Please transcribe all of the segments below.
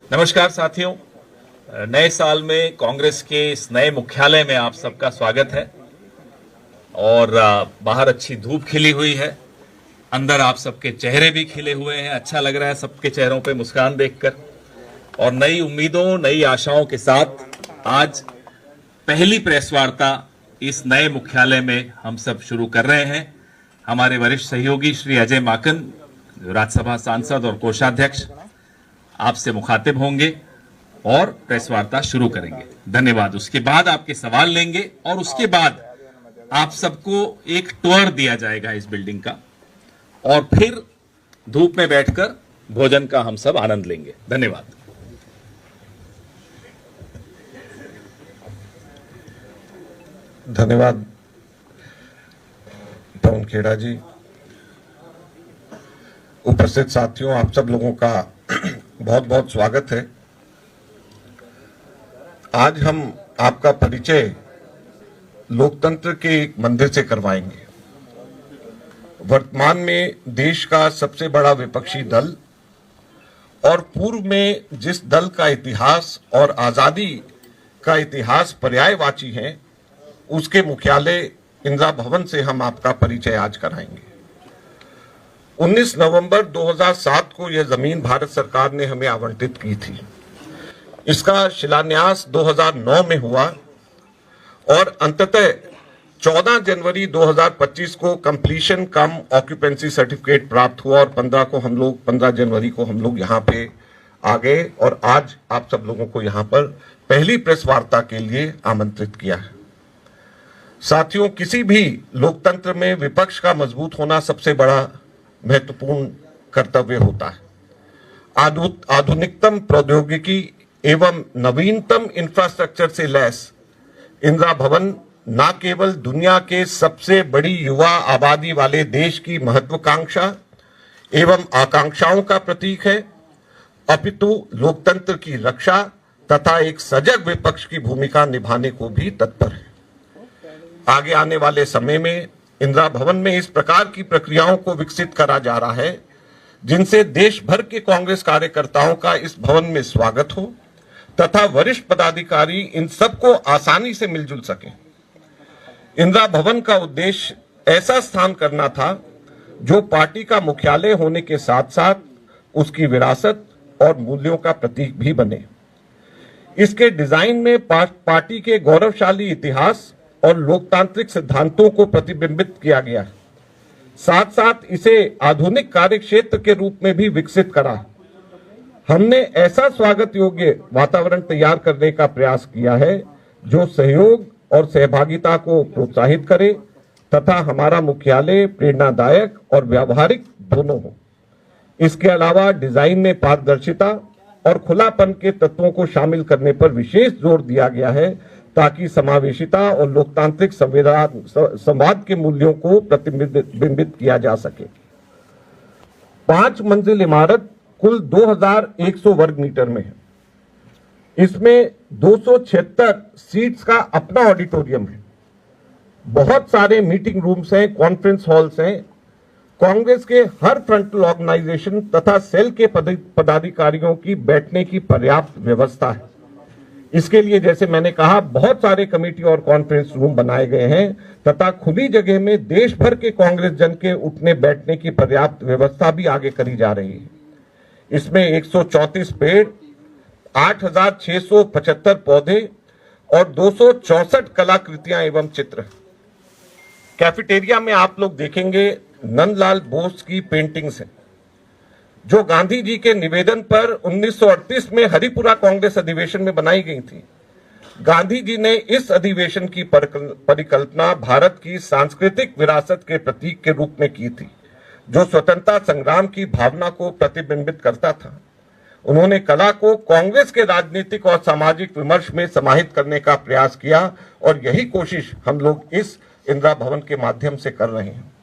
नमस्कार साथियों, नए साल में कांग्रेस के इस नए मुख्यालय में आप सबका स्वागत है। और बाहर अच्छी धूप खिली हुई है, अंदर आप सबके चेहरे भी खिले हुए हैं। अच्छा लग रहा है सबके चेहरों पे मुस्कान देखकर। और नई उम्मीदों, नई आशाओं के साथ आज पहली प्रेस वार्ता इस नए मुख्यालय में हम सब शुरू कर रहे हैं। हमारे वरिष्ठ सहयोगी श्री अजय माकन, राज्यसभा सांसद और कोषाध्यक्ष, आपसे मुखातिब होंगे और प्रेस वार्ता शुरू करेंगे। धन्यवाद। उसके बाद आपके सवाल लेंगे और उसके बाद आप सबको एक टूर दिया जाएगा इस बिल्डिंग का, और फिर धूप में बैठकर भोजन का हम सब आनंद लेंगे। धन्यवाद। धन्यवाद पवन खेड़ा जी। उपस्थित साथियों, आप सब लोगों का बहुत बहुत स्वागत है। आज हम आपका परिचय लोकतंत्र के एक मंदिर से करवाएंगे। वर्तमान में देश का सबसे बड़ा विपक्षी दल और पूर्व में जिस दल का इतिहास और आजादी का इतिहास पर्यायवाची है, उसके मुख्यालय इंदिरा भवन से हम आपका परिचय आज कराएंगे। 19 नवंबर 2007 को यह जमीन भारत सरकार ने हमें आवंटित की थी। इसका शिलान्यास 2009 में हुआ और अंततः 14 जनवरी 2025 को कंप्लीशन कम ऑक्यूपेंसी सर्टिफिकेट प्राप्त हुआ और 15 जनवरी को हम लोग यहाँ पे आ गए और आज आप सब लोगों को यहाँ पर पहली प्रेस वार्ता के लिए आमंत्रित किया है। साथियों, किसी भी लोकतंत्र में विपक्ष का मजबूत होना सबसे बड़ा महत्वपूर्ण कर्तव्य होता है। आधुनिकतम प्रौद्योगिकी एवं नवीनतम इंफ्रास्ट्रक्चर से लैस इंदिरा भवन न केवल दुनिया के सबसे बड़ी युवा आबादी वाले देश की महत्वाकांक्षा एवं आकांक्षाओं का प्रतीक है, अपितु लोकतंत्र की रक्षा तथा एक सजग विपक्ष की भूमिका निभाने को भी तत्पर है। आगे आने वाले समय में इंदिरा भवन में इस प्रकार की प्रक्रियाओं को विकसित करा जा रहा है जिनसे देश भर के कांग्रेस कार्यकर्ताओं का इस भवन में स्वागत हो तथा वरिष्ठ पदाधिकारी इन सबको आसानी से मिलजुल सके। इंदिरा भवन का उद्देश्य ऐसा स्थान करना था जो पार्टी का मुख्यालय होने के साथ साथ उसकी विरासत और मूल्यों का प्रतीक भी बने। इसके डिजाइन में पार्टी के गौरवशाली इतिहास और लोकतांत्रिक सिद्धांतों को प्रतिबिंबित किया गया, साथ साथ इसे आधुनिक कार्य क्षेत्र के रूप में भी विकसित करा। हमने ऐसा स्वागत योग्य वातावरण तैयार करने का प्रयास किया है जो सहयोग और सहभागिता को प्रोत्साहित करे तथा हमारा मुख्यालय प्रेरणादायक और व्यावहारिक दोनों हो। इसके अलावा डिजाइन में पारदर्शिता और खुलापन के तत्वों को शामिल करने पर विशेष जोर दिया गया है ताकि समावेशिता और लोकतांत्रिक संवाद के मूल्यों को प्रतिबिंबित किया जा सके। 5 मंजिल इमारत कुल 2100 वर्ग मीटर में है। इसमें 276 सीट्स का अपना ऑडिटोरियम है, बहुत सारे मीटिंग रूम्स हैं, कॉन्फ्रेंस हॉल्स हैं। कांग्रेस के हर फ्रंटल ऑर्गेनाइजेशन तथा सेल के पदाधिकारियों की बैठने की पर्याप्त व्यवस्था है। इसके लिए जैसे मैंने कहा, बहुत सारे कमेटी और कॉन्फ्रेंस रूम बनाए गए हैं तथा खुली जगह में देश भर के कांग्रेस जन के उठने बैठने की पर्याप्त व्यवस्था भी आगे करी जा रही है। इसमें 134 पेड़, 8675 पौधे और 264 कलाकृतियां एवं चित्र। कैफेटेरिया में आप लोग देखेंगे नंदलाल बोस की पेंटिंग्स हैं जो गांधी जी के निवेदन पर 1938 में हरिपुरा कांग्रेस अधिवेशन में बनाई गई थी। गांधी जी ने इस अधिवेशन की परिकल्पना भारत की सांस्कृतिक विरासत के प्रतीक के रूप में की थी जो स्वतंत्रता संग्राम की भावना को प्रतिबिंबित करता था। उन्होंने कला को कांग्रेस के राजनीतिक और सामाजिक विमर्श में समाहित करने का प्रयास किया और यही कोशिश हम लोग इस इंदिरा भवन के माध्यम से कर रहे हैं।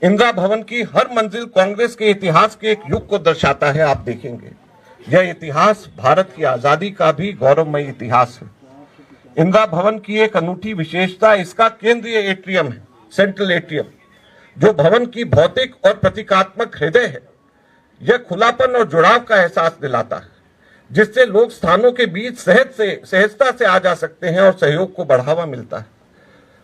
इंदिरा भवन की हर मंजिल कांग्रेस के इतिहास के एक युग को दर्शाता है। आप देखेंगे यह इतिहास भारत की आजादी का भी गौरवमयी इतिहास है। इंदिरा भवन की एक अनूठी विशेषता इसका केंद्रीय एट्रियम है, सेंट्रल एट्रियम, जो भवन की भौतिक और प्रतीकात्मक हृदय है। यह खुलापन और जुड़ाव का एहसास दिलाता है। जिससे लोग स्थानों के बीच सहजता से आ जा सकते हैं और सहयोग को बढ़ावा मिलता है।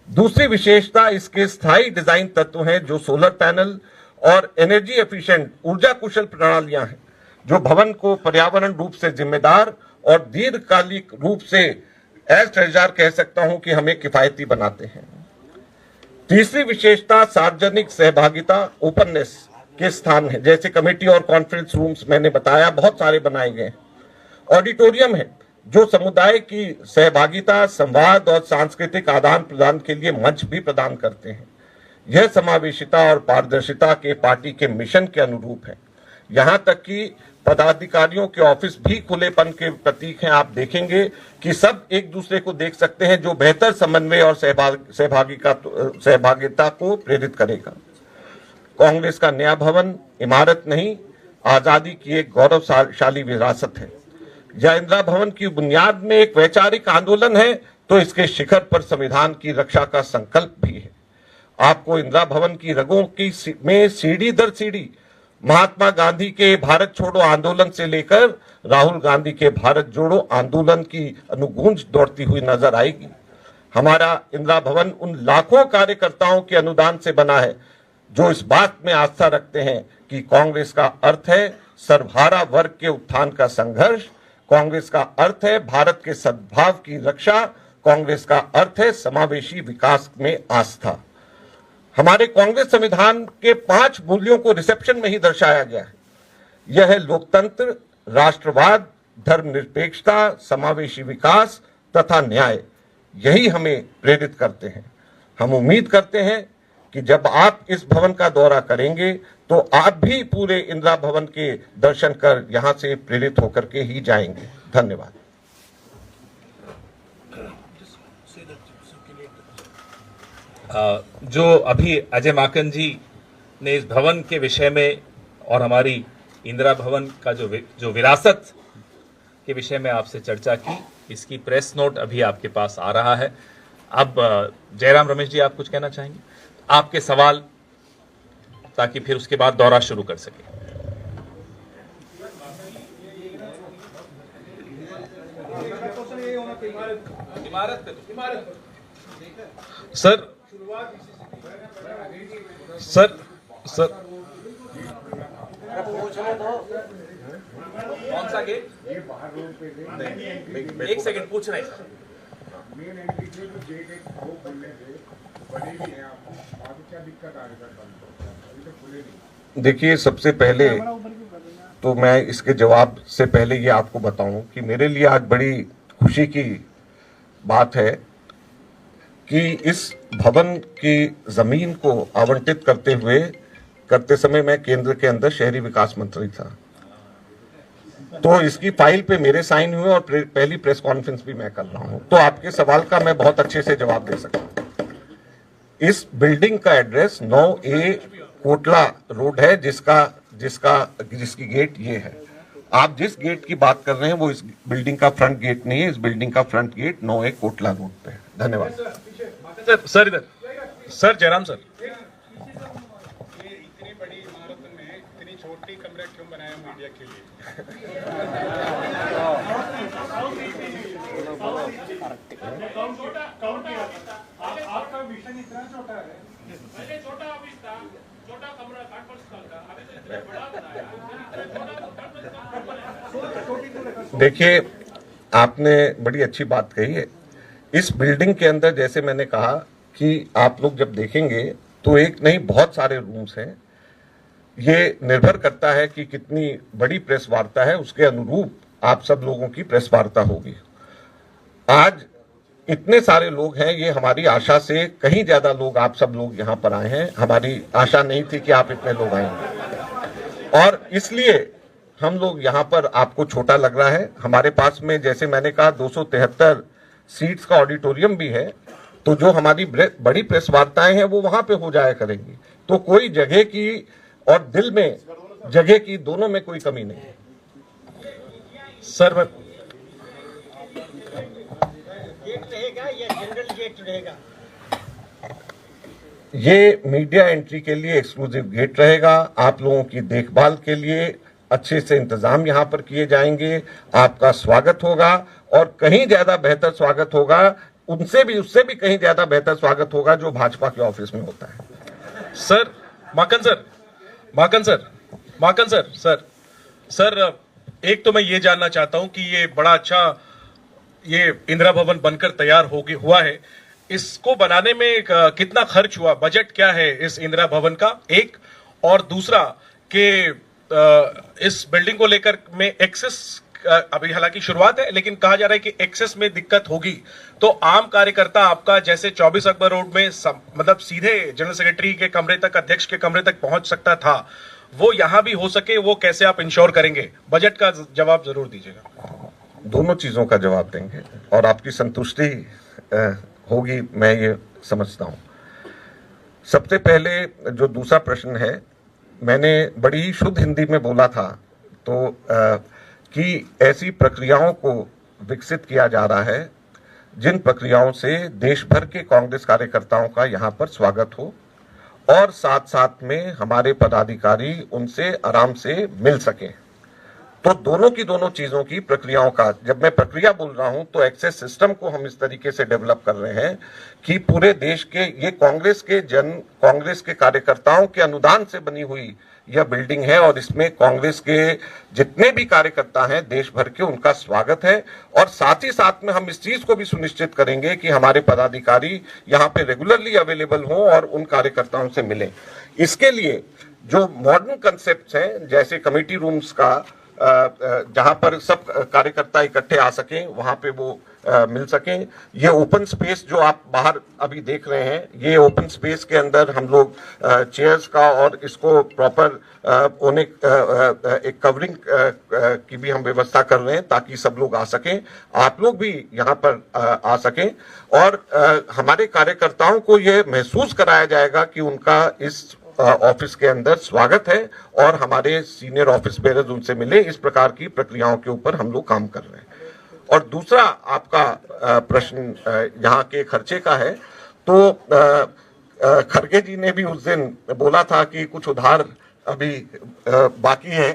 दूसरी विशेषता इसके स्थायी डिजाइन तत्व हैं, जो सोलर पैनल और एनर्जी एफिशिएंट ऊर्जा कुशल प्रणालियां हैं, जो भवन को पर्यावरण रूप से जिम्मेदार और दीर्घकालिक रूप से एज ट्रेजर कह सकता हूं कि हमें किफायती बनाते हैं। तीसरी विशेषता सार्वजनिक सहभागिता ओपननेस के स्थान है, जैसे कमेटी और कॉन्फ्रेंस रूम्स मैंने बताया बहुत सारे बनाए गए। ऑडिटोरियम है जो समुदाय की सहभागिता, संवाद और सांस्कृतिक आदान प्रदान के लिए मंच भी प्रदान करते हैं। यह समावेशिता और पारदर्शिता के पार्टी के मिशन के अनुरूप है। यहां तक कि पदाधिकारियों के ऑफिस भी खुलेपन के प्रतीक हैं। आप देखेंगे कि सब एक दूसरे को देख सकते हैं, जो बेहतर समन्वय और सहभागिता को प्रेरित करेगा। कांग्रेस का नया भवन इमारत नहीं, आजादी की एक गौरवशाली विरासत है। यह इंदिरा भवन की बुनियाद में एक वैचारिक आंदोलन है, तो इसके शिखर पर संविधान की रक्षा का संकल्प भी है। आपको इंदिरा भवन की रगों की में सीढ़ी दर सीढ़ी महात्मा गांधी के भारत छोड़ो आंदोलन से लेकर राहुल गांधी के भारत जोड़ो आंदोलन की अनुगूंज दौड़ती हुई नजर आएगी। हमारा इंदिरा भवन उन लाखों कार्यकर्ताओं के अनुदान से बना है, जो इस बात में आस्था रखते हैं कि कांग्रेस का अर्थ है सर्वहारा वर्ग के उत्थान का संघर्ष, कांग्रेस का अर्थ है भारत के सद्भाव की रक्षा, कांग्रेस का अर्थ है समावेशी विकास में आस्था। हमारे कांग्रेस संविधान के 5 मूल्यों को रिसेप्शन में ही दर्शाया गया है। यह है लोकतंत्र, राष्ट्रवाद, धर्मनिरपेक्षता, समावेशी विकास तथा न्याय। यही हमें प्रेरित करते हैं। हम उम्मीद करते हैं कि जब आप इस भवन का दौरा करेंगे तो आप भी पूरे इंदिरा भवन के दर्शन कर यहां से प्रेरित होकर के ही जाएंगे। धन्यवाद। जो अभी अजय माकन जी ने इस भवन के विषय में और हमारी इंदिरा भवन का जो विरासत के विषय में आपसे चर्चा की, इसकी प्रेस नोट अभी आपके पास आ रहा है। अब जयराम रमेश जी, आप कुछ कहना चाहेंगे? आपके सवाल, ताकि फिर उसके बाद दौरा शुरू कर सके। सर सर सर कौन सा गेट? एक सेकंड पूछ रहे हैं सर। मेन एंट्री के जो गेट एक वो खुलने थे, बने भी हैं आपको, आगे क्या दिक्कत आ रही है? अभी तो खुले नहीं। देखिए, सबसे पहले तो मैं इसके जवाब से पहले ये आपको बताऊं कि मेरे लिए आज बड़ी खुशी की बात है कि इस भवन की जमीन को आवंटित करते समय मैं केंद्र के अंदर शहरी विकास मंत्री था, तो इसकी फाइल पे मेरे साइन हुए और पहली प्रेस कॉन्फ्रेंस भी मैं कर रहा हूं, तो आपके सवाल का मैं बहुत अच्छे से जवाब दे सकता हूं। इस बिल्डिंग का एड्रेस 9A कोटला रोड है, जिसकी गेट ये है। आप जिस गेट की बात कर रहे हैं वो इस बिल्डिंग का फ्रंट गेट नहीं है। इस बिल्डिंग का front gate 9A Kotla road पे है। धन्यवाद। सर इधर सर, जयराम सर। इतनी बड़ी इमारत में इतनी छोटी कमरा क्यों बनाया मीडिया के लिए? आपका विजन इतना छोटा है। पहले छोटा ऑफिस था, छोटा कमरा था, अभी तो इतना बड़ा बनाया। देखिए, आपने बड़ी अच्छी बात कही है। इस बिल्डिंग के अंदर, जैसे मैंने कहा कि आप लोग जब देखेंगे तो एक नहीं बहुत सारे रूम्स हैं। ये निर्भर करता है कि कितनी बड़ी प्रेस वार्ता है, उसके अनुरूप आप सब लोगों की प्रेस वार्ता होगी। आज इतने सारे लोग हैं, ये हमारी आशा से कहीं ज्यादा लोग, आप सब लोग यहाँ पर आए हैं। हमारी आशा नहीं थी कि आप इतने लोग आएंगे, और इसलिए हम लोग यहाँ पर, आपको छोटा लग रहा है। हमारे पास में, जैसे मैंने कहा, 273 सीट्स का ऑडिटोरियम भी है, तो जो हमारी बड़ी प्रेस वार्ताएं हैं वो वहां पे हो जाया करेंगी। तो कोई जगह की और दिल में जगह की, दोनों में कोई कमी नहीं है। सर मैं गेट रहेगा या जनरल गेट रहेगा? ये मीडिया एंट्री के लिए एक्सक्लूसिव गेट रहेगा। आप लोगों की देखभाल के लिए अच्छे से इंतजाम यहाँ पर किए जाएंगे, आपका स्वागत होगा और कहीं ज्यादा बेहतर स्वागत होगा, उससे भी कहीं ज्यादा बेहतर स्वागत होगा जो भाजपा के ऑफिस में होता है। सर माकन सर, एक तो मैं ये जानना चाहता हूं कि ये बड़ा अच्छा ये इंदिरा भवन बनकर तैयार हुआ है, इसको बनाने में कितना खर्च हुआ, बजट क्या है इस इंदिरा भवन का, एक, और दूसरा कि इस बिल्डिंग को लेकर में एक्सेस, अभी हालांकि शुरुआत है लेकिन कहा जा रहा है कि एक्सेस में दिक्कत होगी, तो आम कार्यकर्ता आपका जैसे 24 अकबर रोड में मतलब सीधे जनरल सेक्रेटरी के कमरे तक, अध्यक्ष के कमरे तक पहुंच सकता था, वो यहां भी हो सके, वो कैसे आप इंश्योर करेंगे? बजट का जवाब जरूर दीजिएगा। दोनों चीजों का जवाब देंगे और आपकी संतुष्टि होगी, मैं ये समझता हूं। सबसे पहले जो दूसरा प्रश्न है, मैंने बड़ी ही शुद्ध हिंदी में बोला था तो कि ऐसी प्रक्रियाओं को विकसित किया जा रहा है जिन प्रक्रियाओं से देश भर के कांग्रेस कार्यकर्ताओं का यहाँ पर स्वागत हो और साथ साथ में हमारे पदाधिकारी उनसे आराम से मिल सके। तो दोनों चीजों की प्रक्रियाओं का, जब मैं प्रक्रिया बोल रहा हूं तो एक्सेस सिस्टम को हम इस तरीके से डेवलप कर रहे हैं कि पूरे देश के, ये कांग्रेस के कार्यकर्ताओं के अनुदान से बनी हुई यह बिल्डिंग है और इसमें कांग्रेस के जितने भी कार्यकर्ता हैं देश भर के, उनका स्वागत है। और साथ ही साथ में हम इस चीज को भी सुनिश्चित करेंगे कि हमारे पदाधिकारी यहाँ पे रेगुलरली अवेलेबल हों और उन कार्यकर्ताओं से मिलें। इसके लिए जो मॉडर्न कंसेप्ट हैं, जैसे कमेटी रूम्स का, जहां पर सब कार्यकर्ता इकट्ठे आ सकें, वहां पे वो मिल सकें, ये ओपन स्पेस जो आप बाहर अभी देख रहे हैं, ये ओपन स्पेस के अंदर हम लोग चेयर्स का और इसको प्रॉपर होने एक कवरिंग की भी हम व्यवस्था कर रहे हैं ताकि सब लोग आ सकें, आप लोग भी यहाँ पर आ सकें और हमारे कार्यकर्ताओं को ये महसूस कराया जाएगा कि उनका इस ऑफिस के अंदर स्वागत है और हमारे सीनियर ऑफिस बेरर्स उनसे मिले। इस प्रकार की प्रक्रियाओं के ऊपर हम लोग काम कर रहे हैं। और दूसरा आपका प्रश्न यहाँ के खर्चे का है, तो खड़गे जी ने भी उस दिन बोला था कि कुछ उधार अभी बाकी है,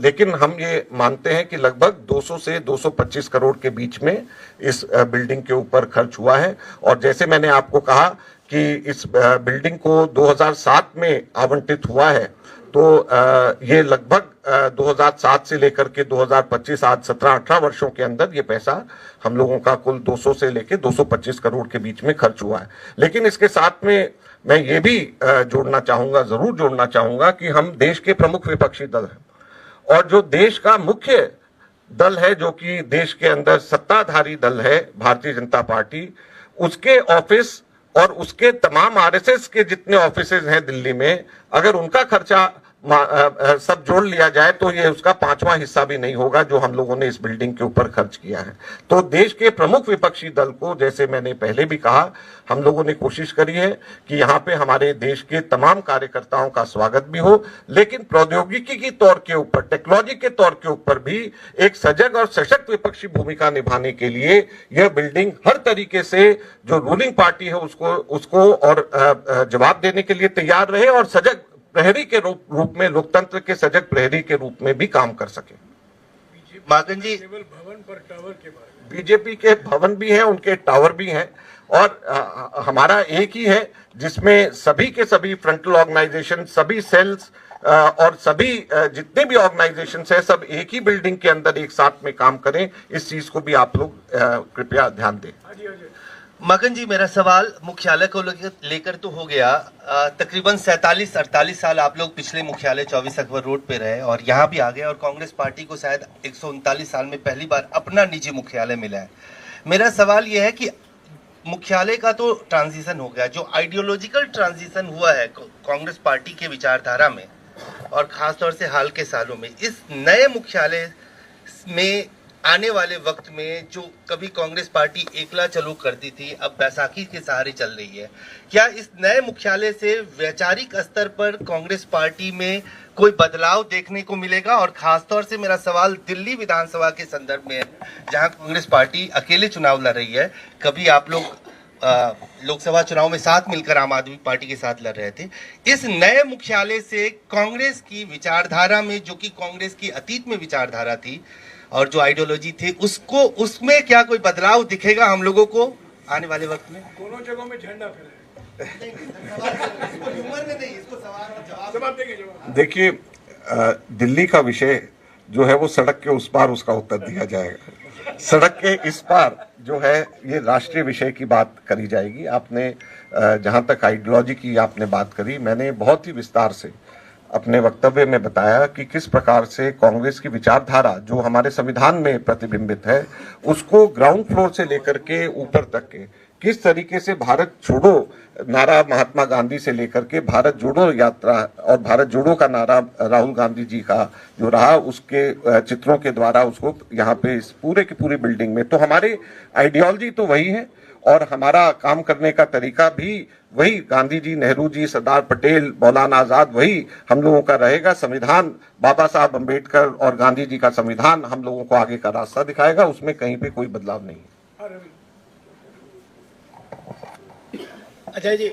लेकिन हम ये मानते हैं कि लगभग 200 से 225 करोड़ के बीच में इस बिल्डिंग के ऊपर खर्च हुआ है। और जैसे मैंने आपको कहा कि इस बिल्डिंग को 2007 में आवंटित हुआ है, तो ये लगभग 2007 से लेकर के 2025 आज 17-18 वर्षों के अंदर ये पैसा हम लोगों का कुल 200 से लेकर 225 करोड़ के बीच में खर्च हुआ है। लेकिन इसके साथ में मैं ये भी जरूर जोड़ना चाहूंगा कि हम देश के प्रमुख विपक्षी दल हैं और जो देश का मुख्य दल है, जो कि देश के अंदर सत्ताधारी दल है भारतीय जनता पार्टी, उसके ऑफिस और उसके तमाम आरएसएस के जितने ऑफिसेज हैं दिल्ली में, अगर उनका खर्चा सब जोड़ लिया जाए तो ये उसका 5वां हिस्सा भी नहीं होगा जो हम लोगों ने इस बिल्डिंग के ऊपर खर्च किया है। तो देश के प्रमुख विपक्षी दल को, जैसे मैंने पहले भी कहा, हम लोगों ने कोशिश करी है कि यहाँ पे हमारे देश के तमाम कार्यकर्ताओं का स्वागत भी हो, लेकिन प्रौद्योगिकी के तौर के ऊपर, टेक्नोलॉजी के तौर के ऊपर भी एक सजग और सशक्त विपक्षी भूमिका निभाने के लिए यह बिल्डिंग हर तरीके से जो रूलिंग पार्टी है उसको और जवाब देने के लिए तैयार रहे और सजग प्रहरी के रूप में, लोकतंत्र के सजग प्रहरी के रूप में भी काम कर सके। माकन जी, केवल भवन पर टावर के बारे में, बीजेपी के भवन भी हैं, उनके टावर भी हैं और हमारा एक ही है जिसमें सभी के सभी फ्रंटल ऑर्गेनाइजेशन, सभी सेल्स और सभी जितने भी ऑर्गेनाइजेशन है, सब एक ही बिल्डिंग के अंदर एक साथ में काम करें। इस चीज को भी आप लोग कृपया ध्यान दें। मगन जी, मेरा सवाल मुख्यालय को लेकर तो हो गया। तकरीबन 47-48 साल आप लोग पिछले मुख्यालय 24 अकबर रोड पे रहे और यहाँ भी आ गए और कांग्रेस पार्टी को शायद 139 साल में पहली बार अपना निजी मुख्यालय मिला है। मेरा सवाल यह है कि मुख्यालय का तो ट्रांजिशन हो गया, जो आइडियोलॉजिकल ट्रांजिशन हुआ है कांग्रेस पार्टी के विचारधारा में और खासतौर से हाल के सालों में, इस नए मुख्यालय में आने वाले वक्त में जो कभी कांग्रेस पार्टी एकला चलो करती थी, अब बैसाखी के सहारे चल रही है, क्या इस नए मुख्यालय से वैचारिक स्तर पर कांग्रेस पार्टी में कोई बदलाव देखने को मिलेगा? और खासतौर से मेरा सवाल दिल्ली विधानसभा के संदर्भ में है, जहां कांग्रेस पार्टी अकेले चुनाव लड़ रही है। कभी आप लोग लोकसभा चुनाव में साथ मिलकर आम आदमी पार्टी के साथ लड़ रहे थे। इस नए मुख्यालय से कांग्रेस की विचारधारा में, जो कि कांग्रेस की अतीत में विचारधारा थी और जो आइडियोलॉजी थी, उसको उसमें क्या कोई बदलाव दिखेगा हम लोगों को आने वाले वक्त में? दोनों जगहों में झंडा फहराएगा। देखिए, दिल्ली का विषय जो है वो सड़क के उस पार उसका उत्तर दिया जाएगा। सड़क के इस पार जो है ये राष्ट्रीय विषय की बात करी जाएगी। आपने जहां तक आइडियोलॉजी की आपने बात करी, मैंने बहुत ही विस्तार से अपने वक्तव्य में बताया कि किस प्रकार से कांग्रेस की विचारधारा जो हमारे संविधान में प्रतिबिंबित है, उसको ग्राउंड फ्लोर से लेकर के ऊपर तक के किस तरीके से भारत छोड़ो नारा महात्मा गांधी से लेकर के भारत जोड़ो यात्रा और भारत जोड़ो का नारा राहुल गांधी जी का जो रहा, उसके चित्रों के द्वारा उसको यहाँ पे इस पूरे की पूरी बिल्डिंग में, तो हमारी आइडियोलॉजी तो वही है और हमारा काम करने का तरीका भी वही, गांधी जी, नेहरू जी, सरदार पटेल, मौलाना आजाद, वही हम लोगों का रहेगा। संविधान, बाबा साहब अम्बेडकर और गांधी जी का संविधान हम लोगों को आगे का रास्ता दिखाएगा, उसमें कहीं पे कोई बदलाव नहीं है। अजय जी,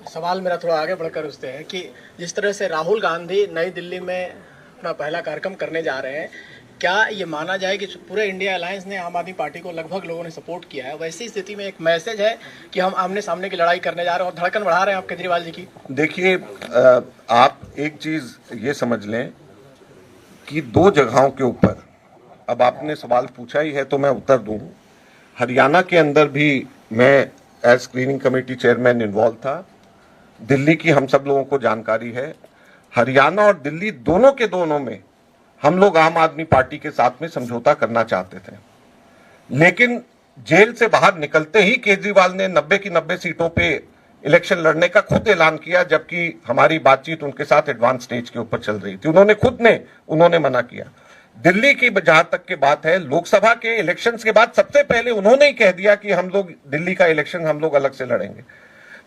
सवाल मेरा थोड़ा आगे बढ़कर उससे है कि जिस तरह से राहुल गांधी नई दिल्ली में अपना पहला कार्यक्रम करने जा रहे हैं, क्या ये माना जाए कि पूरे इंडिया अलायंस ने आम आदमी पार्टी को लगभग लोगों ने सपोर्ट किया है? वैसी स्थिति में एक मैसेज है कि हम आमने सामने की लड़ाई करने जा रहे हैं और धड़कन बढ़ा रहे हैं आप केजरीवाल जी की। देखिए, आप एक चीज ये समझ लें कि दो जगहों के ऊपर, अब आपने सवाल पूछा ही है तो मैं उत्तर दूं। हरियाणा के अंदर भी मैं as screening committee chairman involved था। दिल्ली की हम सब लोगों को जानकारी है। हरियाणा और दिल्ली दोनों के दोनों में हम लोग आम आदमी पार्टी के साथ में समझौता करना चाहते थे, लेकिन जेल से बाहर निकलते ही केजरीवाल ने 90 की 90 सीटों पे इलेक्शन लड़ने का खुद ऐलान किया, जबकि हमारी बातचीत उनके साथ एडवांस स्टेज के ऊपर चल रही थी। उन्होंने मना किया। दिल्ली की जहां तक की बात है, लोकसभा के इलेक्शंस के बाद सबसे पहले उन्होंने ही कह दिया कि हम लोग दिल्ली का इलेक्शन हम लोग अलग से लड़ेंगे।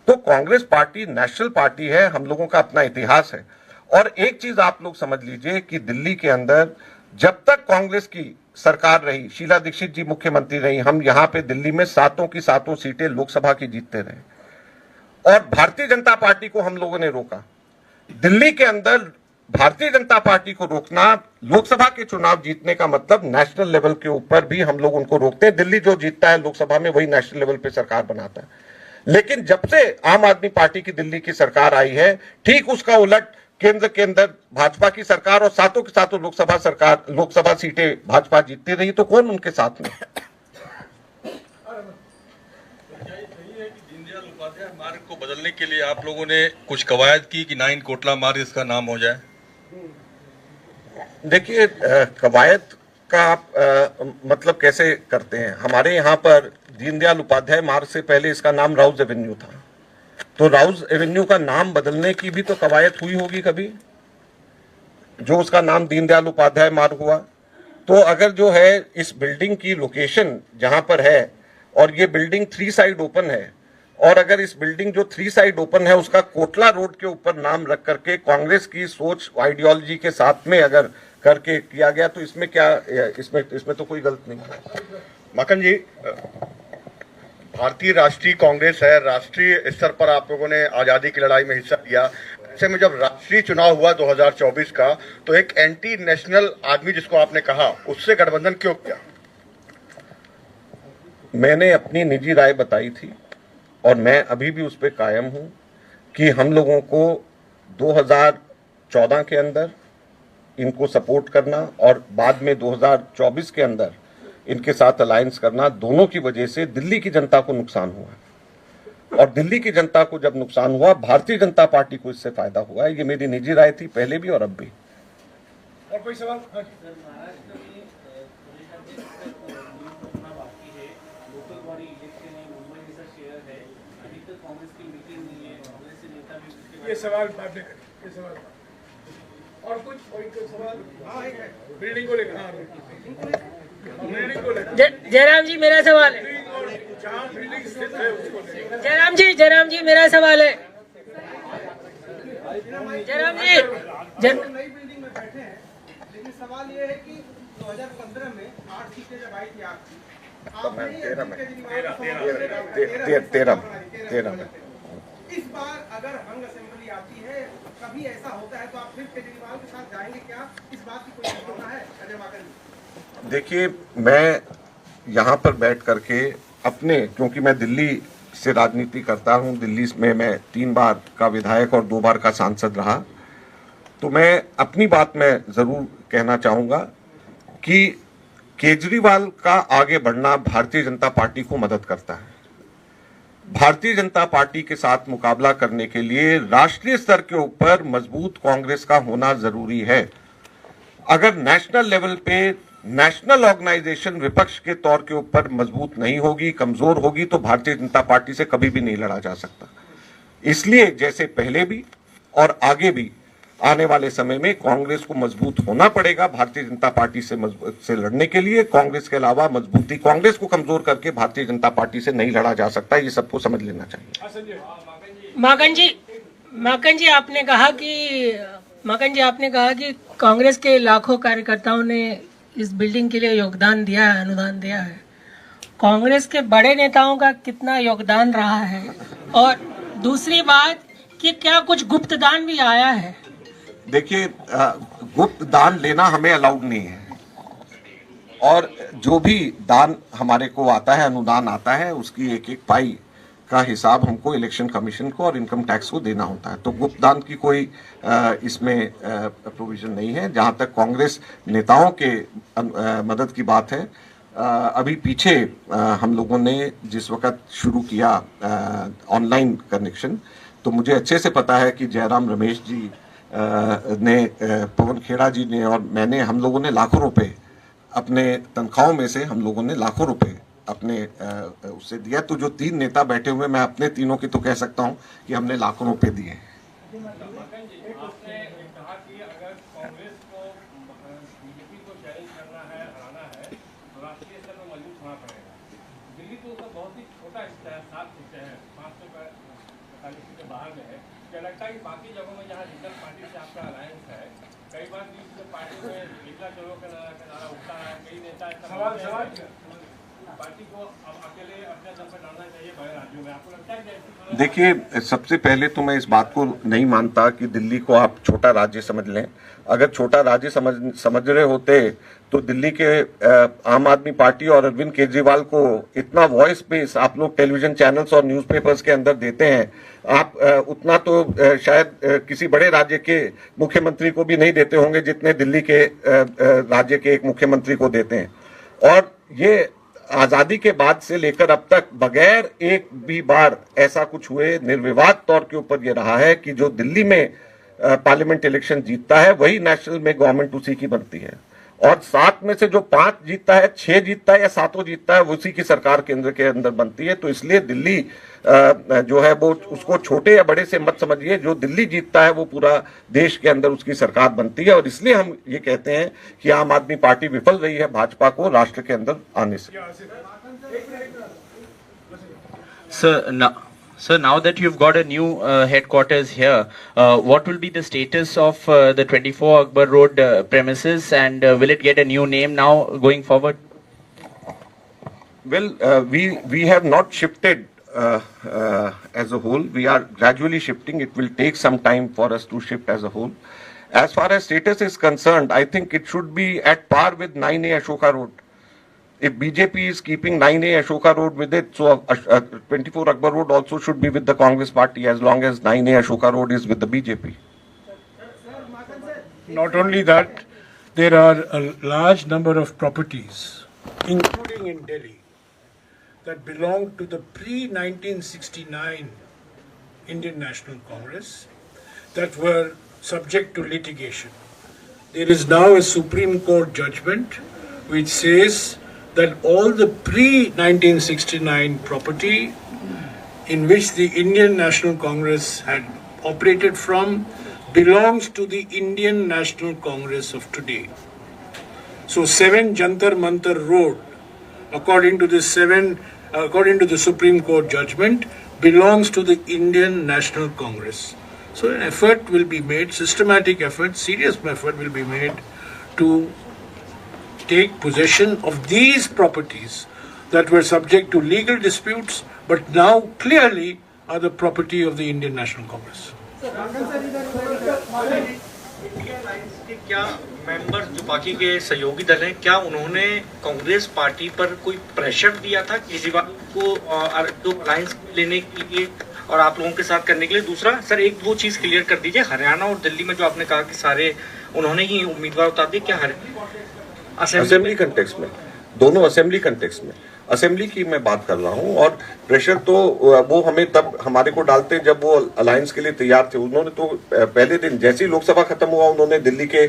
तो कांग्रेस पार्टी नेशनल पार्टी है, हम लोगों का अपना इतिहास है। और एक चीज आप लोग समझ लीजिए कि दिल्ली के अंदर जब तक कांग्रेस की सरकार रही, शीला दीक्षित जी मुख्यमंत्री रही, हम यहां पे दिल्ली में 7 की 7 सीटें लोकसभा की जीतते रहे और भारतीय जनता पार्टी को हम लोगों ने रोका। दिल्ली के अंदर भारतीय जनता पार्टी को रोकना, लोकसभा के चुनाव जीतने का मतलब नेशनल लेवल के ऊपर भी हम लोग उनको रोकते हैं। दिल्ली जो जीतता है लोकसभा में वही नेशनल लेवल पे सरकार बनाता है। लेकिन जब से आम आदमी पार्टी की दिल्ली की सरकार आई है, ठीक उसका उलट केंद्र के अंदर भाजपा की सरकार और 7 की 7 लोकसभा सीटें भाजपा जीतती रही, तो कौन उनके साथ में? दीनदयाल उपाध्याय मार्ग को बदलने के लिए आप लोगों ने कुछ कवायद की कि 9 कोटला मार्ग इसका नाम हो जाए। देखिए, कवायद का आप मतलब कैसे करते हैं? हमारे यहाँ पर दीनदयाल उपाध्याय मार्ग से पहले इसका नाम राउज एवेन्यू था, तो राउज एवेन्यू का नाम बदलने की भी तो कवायद हुई होगी कभी, जो उसका नाम दीनदयाल उपाध्याय मार्ग हुआ। तो अगर जो है इस बिल्डिंग की लोकेशन जहां पर है और ये बिल्डिंग 3 साइड ओपन है, और अगर इस बिल्डिंग जो 3 साइड ओपन है उसका कोटला रोड के ऊपर नाम रख करके कांग्रेस की सोच आइडियोलॉजी के साथ में अगर करके किया गया, तो इसमें क्या, इसमें तो कोई गलत नहीं है। माखन जी, भारतीय राष्ट्रीय कांग्रेस है, राष्ट्रीय स्तर पर आप लोगों ने आजादी की लड़ाई में हिस्सा लिया। ऐसे में जब राष्ट्रीय चुनाव हुआ 2024 का, तो एक एंटी नेशनल आदमी जिसको आपने कहा, उससे गठबंधन क्यों किया? मैंने अपनी निजी राय बताई थी और मैं अभी भी उस पर कायम हूं कि हम लोगों को 2014 के अंदर इनको सपोर्ट करना और बाद में 2024 के अंदर इनके साथ अलायंस करना, दोनों की वजह से दिल्ली की जनता को नुकसान हुआ। और दिल्ली की जनता को जब नुकसान हुआ, भारतीय जनता पार्टी को इससे फायदा हुआ है। ये मेरी निजी राय थी पहले भी और अब भी। और कोई सवाल? ये सवाल बाद में करें, ये सवाल और कुछ सवाल? बिल्डिंग को लेकर, बिल्डिंग को लेकर। जयराम जी, मेरा सवाल है। जहाँ बिल्डिंग स्थित है उसको लेकर। जयराम जी, मेरा सवाल है। जयराम जी, नई बिल्डिंग में बैठे हैं, लेकिन सवाल ये है कि 2015 में 8 सीटें जब आई थी आपकी, तेरह में इस बार अगर हंग असेंबली आती है, कभी ऐसा होता है तो आप फिर केजरीवाल के साथ जाएंगे क्या? इस बात की कोई संभावना है अजय माकन जी? देखिए, मैं यहाँ पर बैठ करके अपने, क्योंकि मैं दिल्ली से राजनीति करता हूँ, दिल्ली में मैं 3 बार का विधायक और 2 बार का सांसद रहा, तो मैं अपनी बात में जरूर कहना चाहूँगा कि केजरीवाल का आगे बढ़ना भारतीय जनता पार्टी को मदद करता है। भारतीय जनता पार्टी के साथ मुकाबला करने के लिए राष्ट्रीय स्तर के ऊपर मजबूत कांग्रेस का होना जरूरी है। अगर नेशनल लेवल पे नेशनल ऑर्गेनाइजेशन विपक्ष के तौर के ऊपर मजबूत नहीं होगी, कमजोर होगी, तो भारतीय जनता पार्टी से कभी भी नहीं लड़ा जा सकता। इसलिए जैसे पहले भी और आगे भी आने वाले समय में कांग्रेस को मजबूत होना पड़ेगा भारतीय जनता पार्टी से लड़ने के लिए। कांग्रेस के अलावा मजबूती, कांग्रेस को कमजोर करके भारतीय जनता पार्टी से नहीं लड़ा जा सकता, ये सबको समझ लेना चाहिए। माकन जी आपने कहा कि कांग्रेस के लाखों कार्यकर्ताओं ने इस बिल्डिंग के लिए योगदान दिया है, अनुदान दिया है। कांग्रेस के बड़े नेताओं का कितना योगदान रहा है? और दूसरी बात कि क्या कुछ गुप्त दान भी आया है? देखिए, गुप्त दान लेना हमें अलाउड नहीं है, और जो भी दान हमारे को आता है, अनुदान आता है, उसकी एक एक पाई का हिसाब हमको इलेक्शन कमीशन को और इनकम टैक्स को देना होता है। तो गुप्त दान की कोई इसमें प्रोविजन नहीं है। जहां तक कांग्रेस नेताओं के मदद की बात है, अभी पीछे हम लोगों ने जिस वक्त शुरू किया ऑनलाइन कनेक्शन, तो मुझे अच्छे से पता है कि जयराम रमेश जी ने, पवन खेड़ा जी ने और मैंने, हम लोगों ने लाखों रुपए अपने तनख्वाहों में से, हम लोगों ने लाखों रुपए अपने उससे दिया। तो जो 3 नेता बैठे हुए, मैं अपने तीनों की तो कह सकता हूं कि हमने लाखों रुपए दिए। बाकी जगहों में जहाँ रीजनल पार्टी से आपका अलायंस है, कई बार पार्टी में निकला चलो का नारा उठता है, कई नेता पार्टी को अब अकेले अपने दम पर डालना चाहिए बड़े राज्यों में, आपको लगता है? देखिए, सबसे पहले तो मैं इस बात को नहीं मानता कि दिल्ली को आप छोटा राज्य समझ लें। अगर छोटा राज्य समझ रहे होते तो दिल्ली के आम आदमी पार्टी और अरविंद केजरीवाल को इतना वॉइस स्पेस आप लोग टेलीविजन चैनल्स और न्यूज़पेपर्स के अंदर देते हैं, आप उतना तो शायद किसी बड़े राज्य के मुख्यमंत्री को भी नहीं देते होंगे जितने दिल्ली के राज्य के एक मुख्यमंत्री को देते हैं। और ये आजादी के बाद से लेकर अब तक बगैर एक भी बार ऐसा कुछ हुए, निर्विवाद तौर के ऊपर ये रहा है कि जो दिल्ली में पार्लियामेंट इलेक्शन जीतता है वही नेशनल में गवर्नमेंट उसी की बनती है, और 7 में से जो 5 जीतता है, 6 जीतता है या 7 जीतता है, उसी की सरकार केंद्र के अंदर बनती है। तो इसलिए दिल्ली जो है वो, उसको छोटे या बड़े से मत समझिए, जो दिल्ली जीतता है वो पूरा देश के अंदर उसकी सरकार बनती है। और इसलिए हम ये कहते हैं कि आम आदमी पार्टी विफल रही है भाजपा को राष्ट्र के अंदर आने से। Sir, now that you've got a new headquarters here, what will be the status of the 24 Akbar Road premises, and will it get a new name now going forward? Well, we have not shifted as a whole. We are gradually shifting. It will take some time for us to shift as a whole. As far as status is concerned, I think it should be at par with 9A Ashoka Road. If BJP is keeping 9A Ashoka Road with it, so 24 Akbar Road also should be with the Congress party, as long as 9A Ashoka Road is with the BJP. Not only that, there are a large number of properties, including in Delhi, that belong to the pre-1969 Indian National Congress that were subject to litigation. There is now a Supreme Court judgment which says that all the pre-1969 property in which the Indian National Congress had operated from belongs to the Indian National Congress of today. So 7 Jantar Mantar Road, according to the Supreme Court judgment, belongs to the Indian National Congress. So an effort will be made, systematic effort, serious effort will be made to take possession of these properties that were subject to legal disputes but now clearly are the property of the Indian National Congress. क्या member जो बाकी के सहयोगी दल हैं, क्या उन्होंने Congress party पर कोई प्रेशर दिया था केजरीवाल को तो अलायंस लेने के लिए और आप लोगों के साथ करने के लिए? दूसरा सर, एक वो चीज क्लियर कर दीजिए, हरियाणा और दिल्ली में जो आपने कहा कि सारे उन्होंने ही उम्मीदवार उतार दिए, क्या असेंबली कंटेक्स्ट में, दोनों असेंबली कंटेक्स्ट में, असेंबली की मैं बात कर रहा हूं। और प्रेशर तो वो हमें तब हमारे को डालते जब वो अलायंस के लिए तैयार थे। उन्होंने तो पहले दिन जैसे ही लोकसभा खत्म हुआ उन्होंने दिल्ली के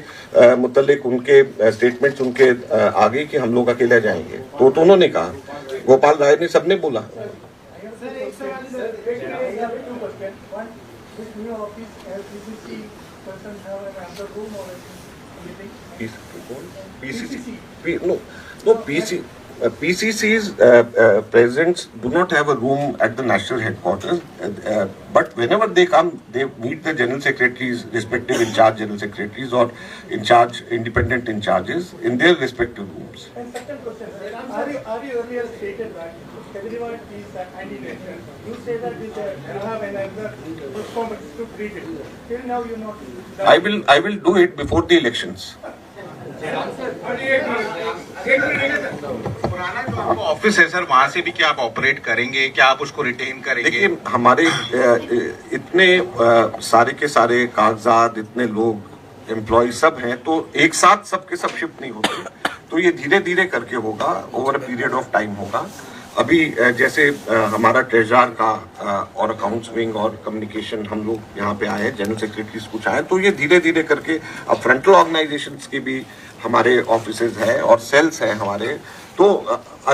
मुतल्लिक उनके स्टेटमेंट्स उनके आगे कि हम लोग अकेले जाएंगे, तो उन्होंने कहा, गोपाल राय ने, सबने बोला। PCC's presidents do not have a room at the national headquarters, but whenever they come, they meet the general secretaries, respective in charge general secretaries or in charge independent in charges in their respective rooms. And second question, are you earlier stated that Kejriwal is anti-nation? You say that you have another performance to treat it. Till now you not. I will do it before the elections. पुराना जो आपका office है sir, वहाँ से भी क्या आप operate करेंगे, क्या आप उसको रिटेन करेंगे? देखिए, हमारे इतने सारे के सारे कागजात, इतने लोग एम्प्लॉय सब हैं, तो एक साथ सबके सब शिफ्ट नहीं होते, तो ये धीरे धीरे करके होगा, over a period of time होगा। अभी जैसे हमारा ट्रेजर का और अकाउंट्स विंग और कम्युनिकेशन हम लोग यहाँ पे आए हैं, जनरल सेक्रेटरीज कुछ आए, तो ये धीरे धीरे करके अब फ्रंटल ऑर्गेनाइजेशंस की भी हमारे ऑफिसेज हैं और सेल्स हैं हमारे, तो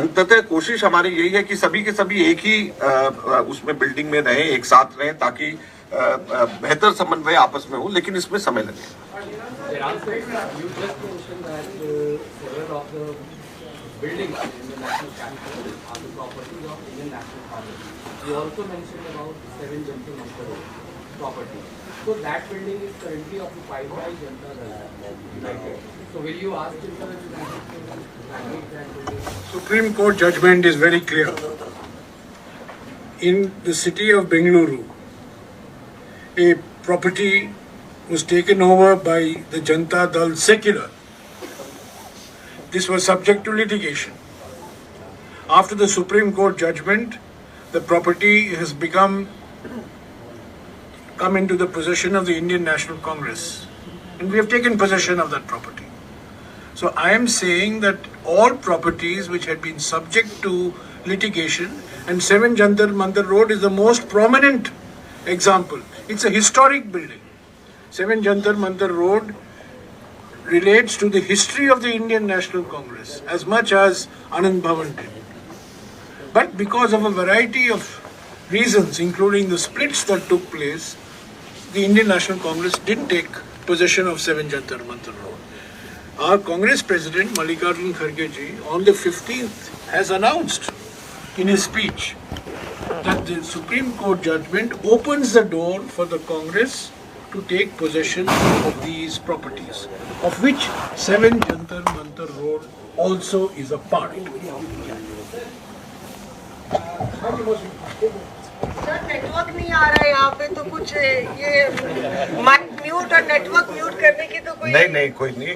अंततः कोशिश हमारी यही है कि सभी के सभी एक ही उसमें बिल्डिंग में रहें, एक साथ रहें, ताकि बेहतर समन्वय आपस में हो, लेकिन इसमें समय लगे। buildings in the national capital are the property of Indian National Congress. You also mentioned about 7 Jantar Mantar Road property. So that building is currently occupied by Janata Dal United. So will you ask Janata United to vacate that building? Supreme Court judgment is very clear. In the city of Bengaluru, a property was taken over by the Janata Dal secular. This was subject to litigation. After the Supreme Court judgment, the property has come into the possession of the Indian National Congress, and we have taken possession of that property. So I am saying that all properties which had been subject to litigation, and 7 Jantar Mantar Road is the most prominent example. It's a historic building. 7 Jantar Mantar Road relates to the history of the Indian National Congress as much as Anand Bhavan did. But because of a variety of reasons, including the splits that took place, the Indian National Congress didn't take possession of 7 Jantar Mantar Road. Our Congress President Mallikarjun Kharge ji on the 15th has announced in his speech that the Supreme Court judgment opens the door for the Congress to take possession of these properties, of which 7 Jantar Mantar Road also is a part. Sir network नहीं आ रहा है यहाँ पे, तो कुछ ये mic mute और network mute करने की तो कोई नहीं कोई नहीं,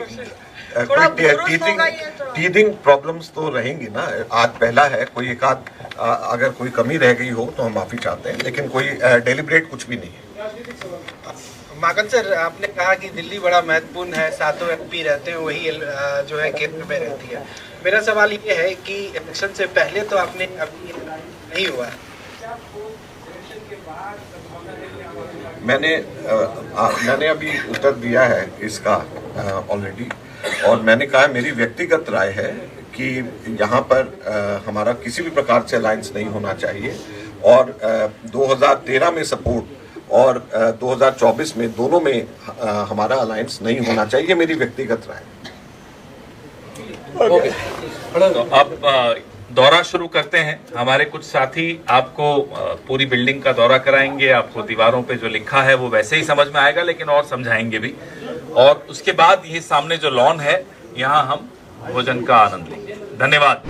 टीथिंग प्रॉब्लम्स तो रहेंगी ना। आज पहला है, कोई एक आध अगर कोई कमी रह गई हो तो हम माफी चाहते हैं, लेकिन कोई डेलिब्रेट कुछ भी नहीं है। माकन सर, आपने कहा कि दिल्ली बड़ा महत्वपूर्ण है, 7 MP रहते हैं, वही जो है केंद्र में रहती है। मेरा सवाल ये है कि इलेक्शन से पहले तो आपने अभी नहीं हुआ है, मैंने अभी उत्तर दिया है इसका ऑलरेडी, और मैंने कहा मेरी व्यक्तिगत राय है कि यहाँ पर हमारा किसी भी प्रकार से अलायंस नहीं होना चाहिए, और 2013 में सपोर्ट और 2024 में दोनों में हमारा अलायंस नहीं होना चाहिए, मेरी व्यक्तिगत राय। तो अब दौरा शुरू करते हैं। हमारे कुछ साथी आपको पूरी बिल्डिंग का दौरा कराएंगे, आपको दीवारों पे जो लिखा है वो वैसे ही समझ में आएगा, लेकिन और समझाएंगे भी, और उसके बाद ये सामने जो लॉन है यहाँ हम भोजन का आनंद लेंगे। धन्यवाद।